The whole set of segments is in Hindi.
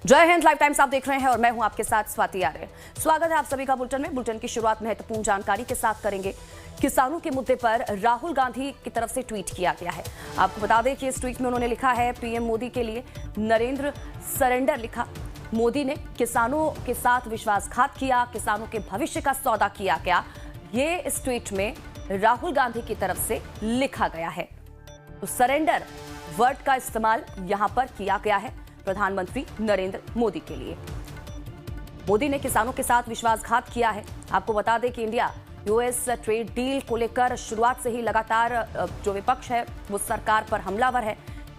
जय हिंद, लाइव टाइम्स आप देख रहे हैं और मैं हूं आपके साथ स्वाति आर्य। स्वागत है आप सभी का बुलेटिन में। बुलेटिन की शुरुआत महत्वपूर्ण जानकारी के साथ करेंगे। किसानों के मुद्दे पर राहुल गांधी की तरफ से ट्वीट किया गया है। आपको बता दें कि इस ट्वीट में उन्होंने लिखा है, पीएम मोदी के लिए नरेंद्र सरेंडर लिखा। मोदी ने किसानों के साथ विश्वासघात किया, किसानों के भविष्य का सौदा किया गया। ये इस ट्वीट में राहुल गांधी की तरफ से लिखा गया है। तो सरेंडर वर्ड का इस्तेमाल यहां पर किया गया है प्रधानमंत्री नरेंद्र मोदी के लिए। मोदी ने किसानों के साथ विश्वासघात किया है। आपको बता दें कि इंडिया यूएस ट्रेड डील को लेकर शुरुआत से ही लगातार जो विपक्ष है वो सरकार पर हमलावर है।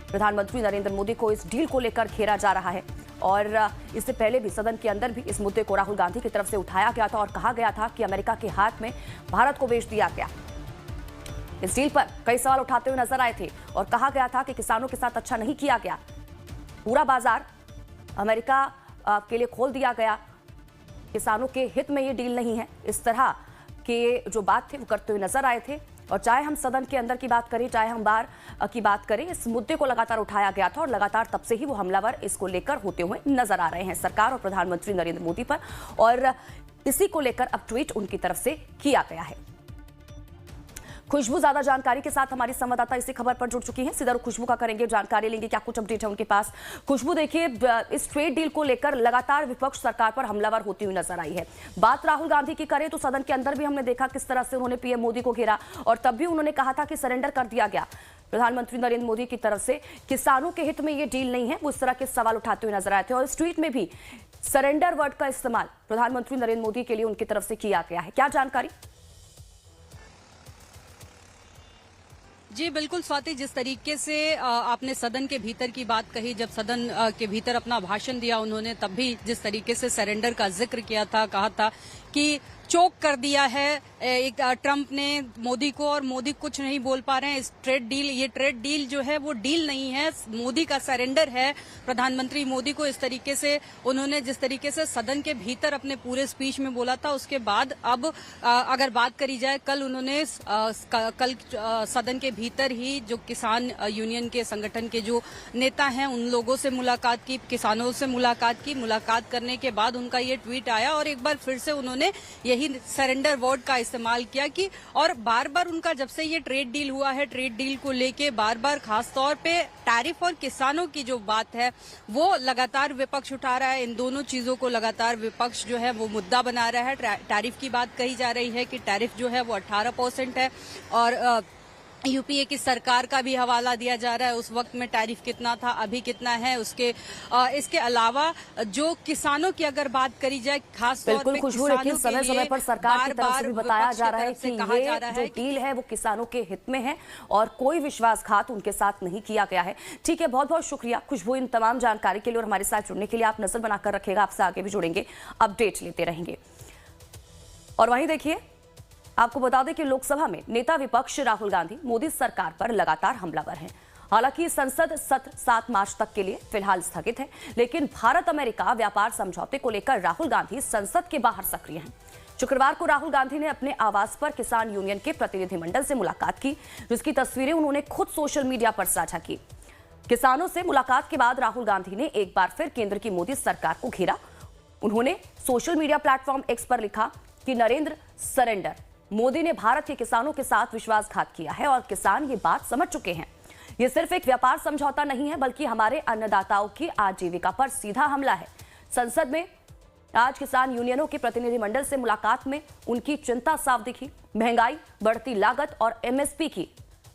प्रधानमंत्री नरेंद्र मोदी को इस डील को लेकर घेरा जा रहा है और इससे पहले भी सदन के अंदर भी इस मुद्दे को राहुल गांधी की तरफ से उठाया गया था और कहा गया था कि अमेरिका के हाथ में भारत को बेच दिया गया। इस डील पर कई सवाल उठाते हुए नजर आए थे और कहा गया था कि किसानों के साथ अच्छा नहीं किया गया, पूरा बाजार अमेरिका के लिए खोल दिया गया, किसानों के हित में ये डील नहीं है। इस तरह के जो बात थे वो करते हुए नजर आए थे। और चाहे हम सदन के अंदर की बात करें, चाहे हम बाहर की बात करें, इस मुद्दे को लगातार उठाया गया था और लगातार तब से ही वो हमलावर इसको लेकर होते हुए नजर आ रहे हैं सरकार और प्रधानमंत्री नरेंद्र मोदी पर। और इसी को लेकर अब ट्वीट उनकी तरफ से किया गया है। खुशबू ज्यादा जानकारी के साथ हमारी संवाददाता इसी खबर पर जुड़ चुकी हैं। सीधा खुशबू का करेंगे, जानकारी लेंगे क्या कुछ अपडेट है उनके पास। खुशबू, देखिए, इस ट्रेड डील को लेकर लगातार विपक्ष सरकार पर हमलावर होती हुई नजर आई है। बात राहुल गांधी की करें तो सदन के अंदर भी हमने देखा किस तरह से उन्होंने पीएम मोदी को घेरा और तब भी उन्होंने कहा था कि सरेंडर कर दिया गया। प्रधानमंत्री नरेंद्र मोदी की तरफ से किसानों के हित में यह डील नहीं है, वो इस तरह के सवाल उठाते हुए नजर आए थे और इस ट्वीट में भी सरेंडर वर्ड का इस्तेमाल प्रधानमंत्री नरेंद्र मोदी के लिए उनकी तरफ से किया गया है। क्या जानकारी? जी बिल्कुल स्वाति, जिस तरीके से आपने सदन के भीतर की बात कही, जब सदन के भीतर अपना भाषण दिया उन्होंने, तब भी जिस तरीके से सरेंडर का जिक्र किया था, कहा था कि चोक कर दिया है एक ट्रंप ने मोदी को और मोदी कुछ नहीं बोल पा रहे हैं। इस ट्रेड डील, ये ट्रेड डील जो है वो डील नहीं है, मोदी का सरेंडर है प्रधानमंत्री मोदी को। इस तरीके से उन्होंने जिस तरीके से सदन के भीतर अपने पूरे स्पीच में बोला था, उसके बाद अब अगर बात करी जाए, कल उन्होंने कल सदन के भीतर ही जो किसान यूनियन के संगठन के जो नेता हैं उन लोगों से मुलाकात की, किसानों से मुलाकात की। मुलाकात करने के बाद उनका ये ट्वीट आया और एक बार फिर से उन्होंने यही सरेंडर वर्ड का इस्तेमाल किया कि और बार बार उनका जब से ये ट्रेड डील हुआ है, ट्रेड डील को लेके बार बार खास तौर पे टैरिफ और किसानों की जो बात है वो लगातार विपक्ष उठा रहा है। इन दोनों चीजों को लगातार विपक्ष जो है वो मुद्दा बना रहा है। टैरिफ की बात कही जा रही है कि टैरिफ जो है वो 18% है और यूपीए की सरकार का भी हवाला दिया जा रहा है, उस वक्त में टैरिफ कितना था, अभी कितना है। इसके अलावा जो किसानों की अगर बात करी जाए, खास तौर पे खुशबू, लेकिन समय समय पर सरकार की तरफ से भी बताया जा रहा है कि ये जो डील है वो किसानों के हित में है और कोई विश्वासघात उनके साथ नहीं किया गया है। ठीक है, बहुत बहुत शुक्रिया खुशबू इन तमाम जानकारी के लिए और हमारे साथ जुड़ने के लिए। आप नजर बनाकर रखिएगा, आपसे आगे भी जुड़ेंगे, अपडेट लेते रहेंगे। और वहीं देखिए, आपको बता दें कि लोकसभा में नेता विपक्ष राहुल गांधी मोदी सरकार पर लगातार हमलावर हैं। हालांकि संसद सत्र 7 मार्च तक के लिए फिलहाल स्थगित है, लेकिन भारत अमेरिका व्यापार समझौते को लेकर राहुल गांधी संसद के बाहर सक्रिय हैं। शुक्रवार को राहुल गांधी ने अपने आवास पर किसान यूनियन के प्रतिनिधिमंडल से मुलाकात की, जिसकी तस्वीरें उन्होंने खुद सोशल मीडिया पर साझा की। किसानों से मुलाकात के बाद राहुल गांधी ने एक बार फिर केंद्र की मोदी सरकार को घेरा। उन्होंने सोशल मीडिया प्लेटफॉर्म एक्स पर लिखा कि नरेंद्र सरेंडर, मोदी ने भारत के किसानों के साथ विश्वासघात किया है और किसान ये बात समझ चुके हैं। ये सिर्फ एक व्यापार समझौता नहीं है, बल्कि हमारे अन्नदाताओं की आजीविका पर सीधा हमला है। संसद में आज किसान यूनियनों के प्रतिनिधिमंडल से मुलाकात में उनकी चिंता साफ दिखी। महंगाई, बढ़ती लागत और एमएसपी की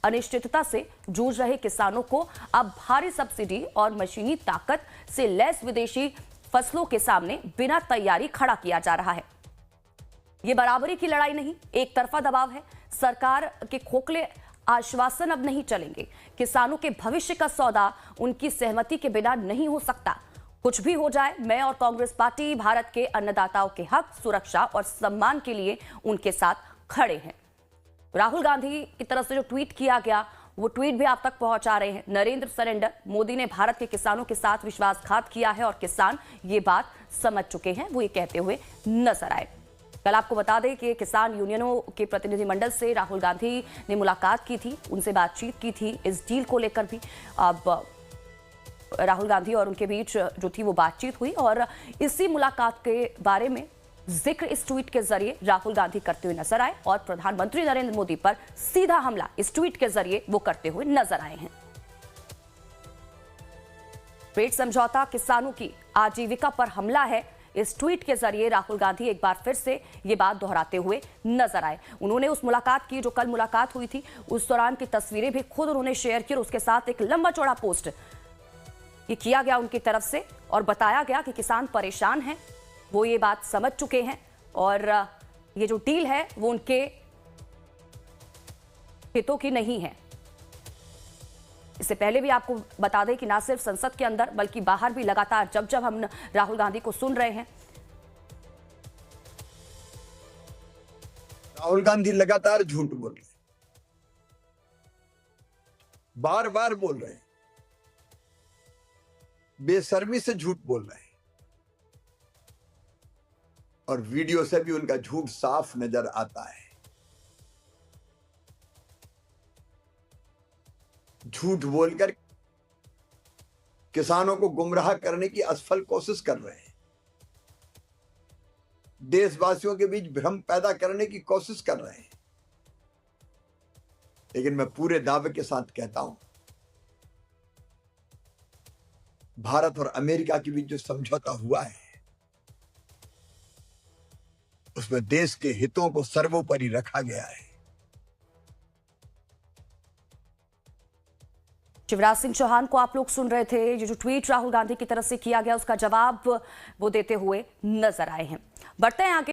अनिश्चितता से जूझ रहे किसानों को अब भारी सब्सिडी और मशीनी ताकत से लैस विदेशी फसलों के सामने बिना तैयारी खड़ा किया जा रहा है। ये बराबरी की लड़ाई नहीं, एक तरफा दबाव है। सरकार के खोखले आश्वासन अब नहीं चलेंगे। किसानों के भविष्य का सौदा उनकी सहमति के बिना नहीं हो सकता। कुछ भी हो जाए, मैं और कांग्रेस पार्टी भारत के अन्नदाताओं के हक, सुरक्षा और सम्मान के लिए उनके साथ खड़े हैं। राहुल गांधी की तरफ से जो ट्वीट किया गया वो ट्वीट भी आप तक पहुंचा रहे हैं। नरेंद्र सरेंडर, मोदी ने भारत के किसानों के साथ विश्वासघात किया है और किसान ये बात समझ चुके हैं, वो ये कहते हुए नजर आए। कल आपको बता दें कि किसान यूनियनों के प्रतिनिधिमंडल से राहुल गांधी ने मुलाकात की थी, उनसे बातचीत की थी इस डील को लेकर भी। अब राहुल गांधी और उनके बीच जो थी वो बातचीत हुई और इसी मुलाकात के बारे में जिक्र इस ट्वीट के जरिए राहुल गांधी करते हुए नजर आए और प्रधानमंत्री नरेंद्र मोदी पर सीधा हमला इस ट्वीट के जरिए वो करते हुए नजर आए हैं। ट्रेड समझौता किसानों की आजीविका पर हमला है, इस ट्वीट के जरिए राहुल गांधी एक बार फिर से ये बात दोहराते हुए नजर आए। उन्होंने उस मुलाकात की जो कल मुलाकात हुई थी उस दौरान की तस्वीरें भी खुद उन्होंने शेयर की और उसके साथ एक लंबा चौड़ा पोस्ट ये किया गया उनकी तरफ से और बताया गया कि किसान परेशान हैं, वो ये बात समझ चुके हैं और ये जो डील है वो उनके हितों की नहीं है। इससे पहले भी आपको बता दें कि ना सिर्फ संसद के अंदर बल्कि बाहर भी लगातार जब जब हम राहुल गांधी को सुन रहे हैं, राहुल गांधी लगातार झूठ बोल रहे हैं, बार बार बोल रहे हैं, बेशर्मी से झूठ बोल रहे हैं और वीडियो से भी उनका झूठ साफ नजर आता है। झूठ बोलकर किसानों को गुमराह करने की असफल कोशिश कर रहे हैं, देशवासियों के बीच भ्रम पैदा करने की कोशिश कर रहे हैं। लेकिन मैं पूरे दावे के साथ कहता हूं, भारत और अमेरिका के बीच जो समझौता हुआ है उसमें देश के हितों को सर्वोपरि रखा गया है। शिवराज सिंह चौहान को आप लोग सुन रहे थे, ये जो ट्वीट राहुल गांधी की तरफ से किया गया उसका जवाब वो देते हुए नजर आए हैं। बढ़ते हैं आगे।